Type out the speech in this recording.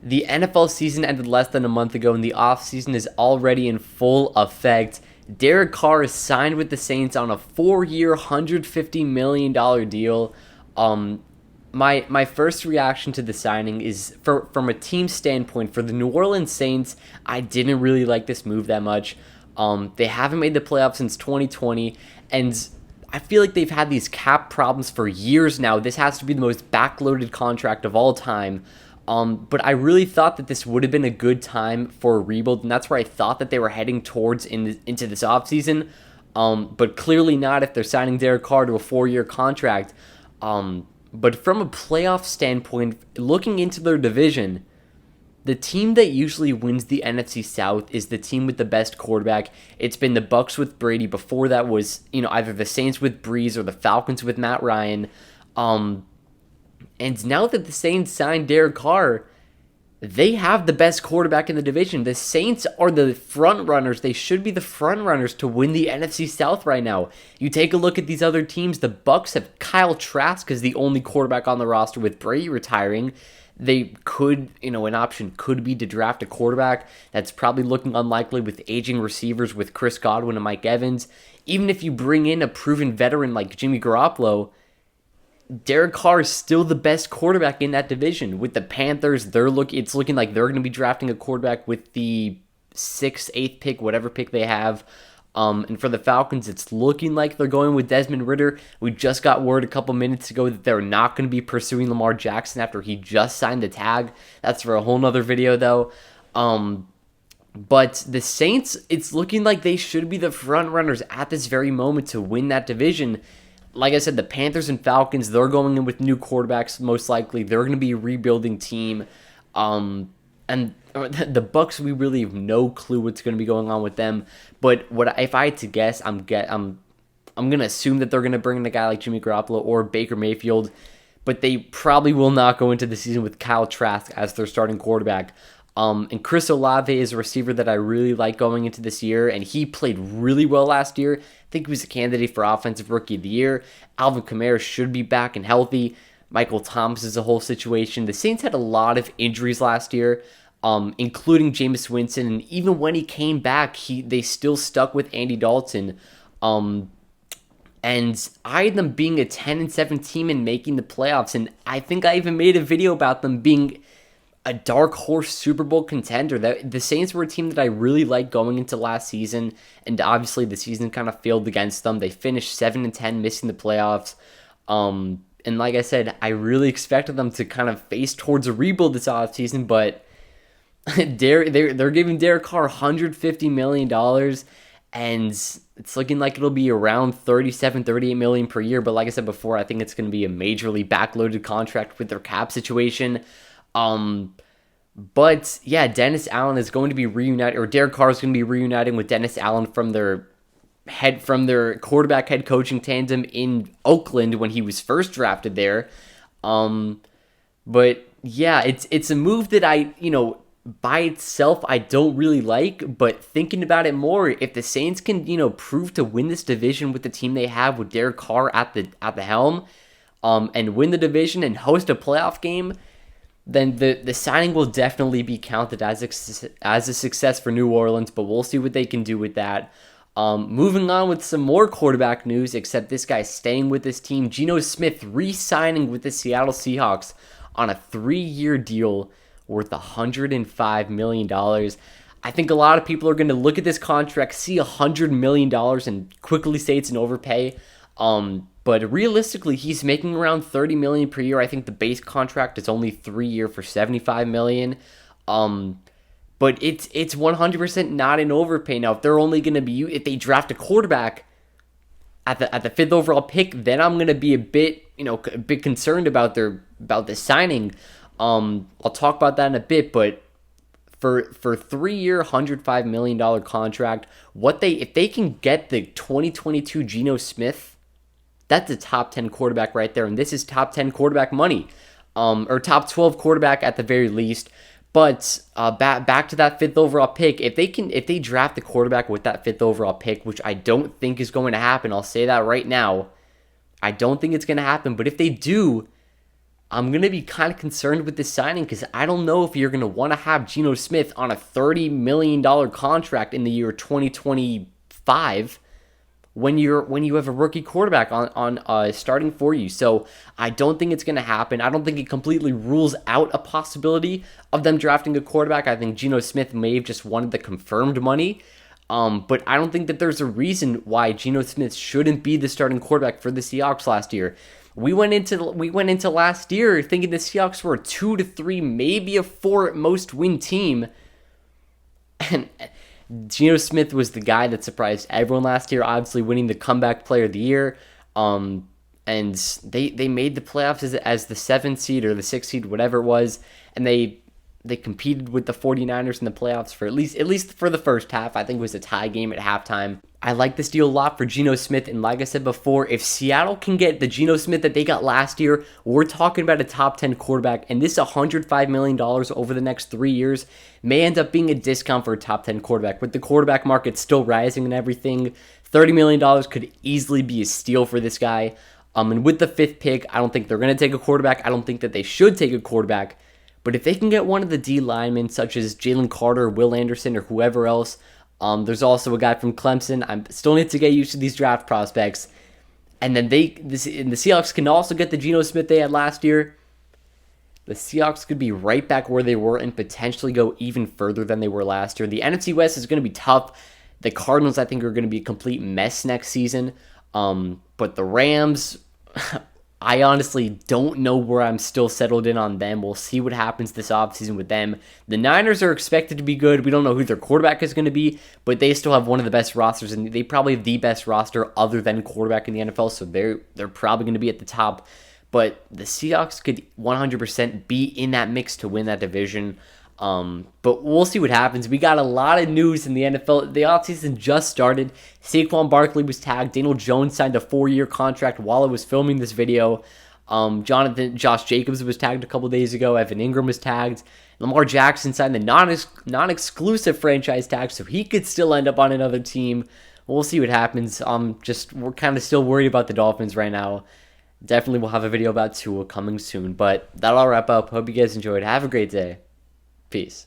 The NFL season ended less than a month ago, and the offseason is already in full effect. Derek Carr is signed with the Saints on a 4-year, $150 million deal. My first reaction to the signing is, from a team standpoint, for the New Orleans Saints, I didn't really like this move that much. They haven't made the playoffs since 2020, and I feel like they've had these cap problems for years now. This has to be the most backloaded contract of all time. But I really thought that this would have been a good time for a rebuild, and that's where I thought that they were heading towards into this offseason. But clearly not if they're signing Derek Carr to a 4-year contract. But from a playoff standpoint, looking into their division, the team that usually wins the NFC South is the team with the best quarterback. It's been the Bucs with Brady. Before that was, either the Saints with Breeze or the Falcons with Matt Ryan. And now that the Saints signed Derek Carr, they have the best quarterback in the division. The Saints are the front runners. They should be the front runners to win the NFC South right now. You take a look at these other teams. The Bucs have Kyle Trask as the only quarterback on the roster with Brady retiring. They could, an option could be to draft a quarterback. That's probably looking unlikely with aging receivers with Chris Godwin and Mike Evans. Even if you bring in a proven veteran like Jimmy Garoppolo, Derek Carr is still the best quarterback in that division. With the Panthers, it's looking like they're going to be drafting a quarterback with the 6th, 8th pick, whatever pick they have. And for the Falcons, it's looking like they're going with Desmond Ridder. We just got word a couple minutes ago that they're not going to be pursuing Lamar Jackson after he just signed the tag. That's for a whole nother video, though. But the Saints, it's looking like they should be the front runners at this very moment to win that division. Like I said, the Panthers and Falcons, they're going in with new quarterbacks, most likely. They're going to be a rebuilding team. And the Bucs, we really have no clue what's going to be going on with them. But if I had to guess, I'm going to assume that they're going to bring in a guy like Jimmy Garoppolo or Baker Mayfield. But they probably will not go into the season with Kyle Trask as their starting quarterback. And Chris Olave is a receiver that I really like going into this year, and he played really well last year. I think he was a candidate for Offensive Rookie of the Year. Alvin Kamara should be back and healthy. Michael Thomas is a whole situation. The Saints had a lot of injuries last year, including Jameis Winston, and even when he came back, they still stuck with Andy Dalton. And I had them being a 10-7 team and making the playoffs, and I think I even made a video about them being a dark horse Super Bowl contender. The Saints were a team that I really liked going into last season, and obviously the season kind of failed against them. They finished 7-10, missing the playoffs. And like I said, I really expected them to kind of face towards a rebuild this offseason, but they're giving Derek Carr $150 million, and it's looking like it'll be around $38 million per year. But like I said before, I think it's going to be a majorly backloaded contract with their cap situation. But yeah, Dennis Allen is going to be reunited, or Derek Carr is going to be reuniting with Dennis Allen from their quarterback head coaching tandem in Oakland when he was first drafted there. But yeah, it's a move that by itself I don't really like, but thinking about it more, if the Saints can, prove to win this division with the team they have with Derek Carr at the helm, and win the division and host a playoff game, then the signing will definitely be counted as a success for New Orleans, but we'll see what they can do with that. Moving on with some more quarterback news, except this guy's staying with this team. Geno Smith re-signing with the Seattle Seahawks on a 3-year deal worth $105 million. I think a lot of people are going to look at this contract, see $100 million, and quickly say it's an overpay. But realistically, he's making around $30 million per year. I think the base contract is only 3-year for $75 million. But it's 100% not an overpay. Now, if they're only going to be, if they draft a quarterback at the 5th overall pick, then I'm going to be a bit concerned about the signing. I'll talk about that in a bit, but for 3-year, $105 million contract, if they can get the 2022 Geno Smith, that's a top 10 quarterback right there, and this is top 10 quarterback money, or top 12 quarterback at the very least. But back to that 5th overall pick, if they draft the quarterback with that 5th overall pick, which I don't think is going to happen, I'll say that right now, I don't think it's going to happen. But if they do, I'm going to be kind of concerned with this signing because I don't know if you're going to want to have Geno Smith on a $30 million contract in the year 2025 when you have a rookie quarterback on starting for you. So I don't think it's going to happen. I don't think it completely rules out a possibility of them drafting a quarterback. I think Geno Smith may have just wanted the confirmed money. But I don't think that there's a reason why Geno Smith shouldn't be the starting quarterback for the Seahawks last year. We went into last year thinking the Seahawks were a 2 to 3, maybe a 4 at most win team, and Geno Smith was the guy that surprised everyone last year, obviously winning the comeback player of the year. And they made the playoffs as the 7th seed or the 6th seed, whatever it was, and they competed with the 49ers in the playoffs for at least for the first half. I think it was a tie game at halftime. I like this deal a lot for Geno Smith, and like I said before, if Seattle can get the Geno Smith that they got last year, we're talking about a top 10 quarterback, and this $105 million over the next 3 years may end up being a discount for a top 10 quarterback. With the quarterback market still rising and everything, $30 million could easily be a steal for this guy. And with the 5th pick, I don't think they're going to take a quarterback. I don't think that they should take a quarterback. But if they can get one of the D linemen, such as Jalen Carter, Will Anderson, or whoever else, there's also a guy from Clemson. I still need to get used to these draft prospects. And then the Seahawks can also get the Geno Smith they had last year. The Seahawks could be right back where they were and potentially go even further than they were last year. The NFC West is going to be tough. The Cardinals, I think, are going to be a complete mess next season. But the Rams, I honestly don't know where I'm still settled in on them. We'll see what happens this offseason with them. The Niners are expected to be good. We don't know who their quarterback is going to be, but they still have one of the best rosters, and they probably have the best roster other than quarterback in the NFL, so they're probably going to be at the top. But the Seahawks could 100% be in that mix to win that division. But we'll see what happens. We got a lot of news in the NFL. The offseason just started. Saquon was tagged. Daniel Jones signed a 4-year contract while I was filming this video. Josh Jacobs was tagged a couple days ago. Evan Ingram was tagged. Lamar Jackson signed the non-exclusive franchise tag, so he could still end up on another team. We'll see what happens. We're kind of still worried about the Dolphins right now. Definitely we'll have a video about Tua coming soon. But that'll wrap up. Hope you guys enjoyed. Have a great day. Peace.